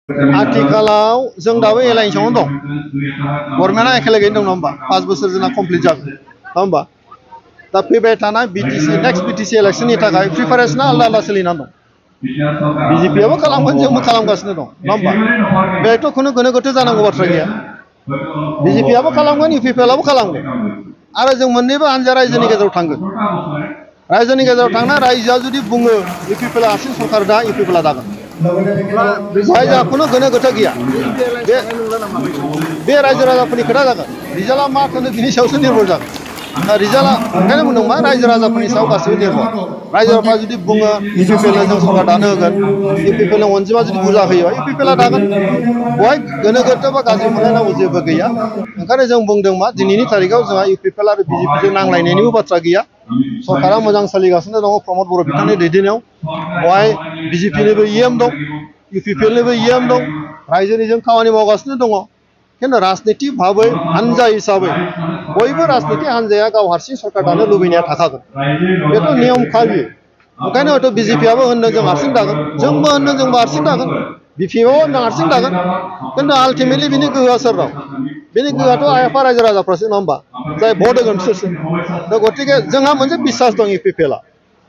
आथिखालाव जों दाबो एलायन्सआवनो दं गभर्नमेन्टआ एखेलागैनो दं नङा होमबा 5 बोसोर जोंना कमप्लिट जागोन नङा होमबा दा फैबाय थानाय नेक्स्ट बिटिसि इलेक्शननि थाखाय प्रिपारेसना आलदा आलदा सोलिनानै दं बिजेपिआबो खालामगोन जोंबो खालामगासिनो दं नङा होमबा बेथ' खुनु गोनो गोथो जानांगौ बाथ्रा गैया बिजेपिआबो खालामगोन इउपिपिएलआबो खालामगोन आरो जों मोननैबो हानजा रायजोनि गेजेराव थांगोन रायजोनि गेजेराव थांना रायजोआ जुदि बुङो इउपिपिएलआ हारसिं सरकार दा इउपिपिएलआ दागोन बेहाय जोंहा खुनु गोनो गोथो गैया बे रायजो राजाफोरनि खोथा जागोन रिजाल्टआ मा होनो बिनि सायावसो निर्भर जागोन रिजाल्टआ ओंखायनो बुंदों मा रायजो राजाफोरनि सायाव गासैबो निर्भर रायजोफ्रा जुदि बुङो इउपिपिएलनो जों सरकार दानो होगोन इउपिपिएलनि अनजिमा जुदि बुरजा होयोबा इउपिपिएलआ दागोन बहाय गोनो गोथो बा गाज्रि मोनलायनांगौ जेबो गैया ओंखायनो जों बुंदों मा दिनैनि तारिखाव जोंहा इउपिपिएल आरो बिजेपिजों नांलायनायनिबो बाथ्रा गैया सरकारा मोजां सोलिगासिनो दङ प्रमद बर' बिथांनि दैदेननायाव बहाय बिजेपिनिबो इएम दं इउपिपिएलनिबो इएम दं रायजोनि जों खामानि मावगासिनो दङ खिन्थु राजनितिक भाबै हानजा हिसाबै बयबो राजनितिक हानजाया गाव हारसिं सरकार दानो लुबैनाया थाखागोन बेथ' नियमखा बियो ओंखायनो हयथ' बिजेपिआबो होनदों जों हारसिं दागोन जोंबो होनदों जोंबो हारसिं दागोन बिपिएफआबो होनदों हारसिं दागोन खिन्थु आल्टिमेटलि बिनि गोहोआ सोरनाव बिनि गोहोआथ' आइएफआ रायजो राजाफ्रासो नङा होमबा जाय भट होगोन बिसोरसो दा गतिके जोंहा मोनसे बिसास दं इउपिपिएलआ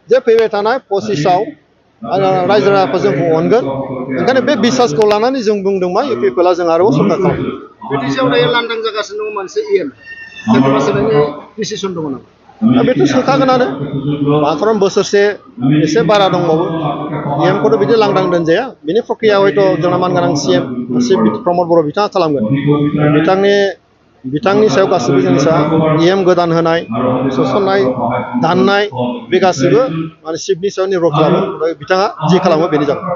जे फैबाय थानाय 25आव रायजो राजाफोर जोंखौ अनगोन ओंखायनो बे बिसासखौ लानानै जों बुंदों मा इउपिपिएलआ जों आरोबाव सरकार खालामगोन बिटिसिआव दायो लांदां जागासिनो दङ मोनसे इएम सोरखौबा सोलायनायनि डिसिसन दङ नामा दा बेथ' सोखागोनानो माखारन बोसोरसे एसे बारा दंबावो इएमखौथ' बिदि लांदां दोनजाया बिनि प्रक्रिया हयथ' जोंना मानगोनां सिएम प्रमद बर' बिथाङा खालामगोन बिथांनि सायाव गासिबो जिनिसा इएम गोदान होनाय सोसननाय दाननाय बे गासिबो माने चिफनि सायाव निर्भर खालामो बिथाङा जि खालामो बेनो जागोन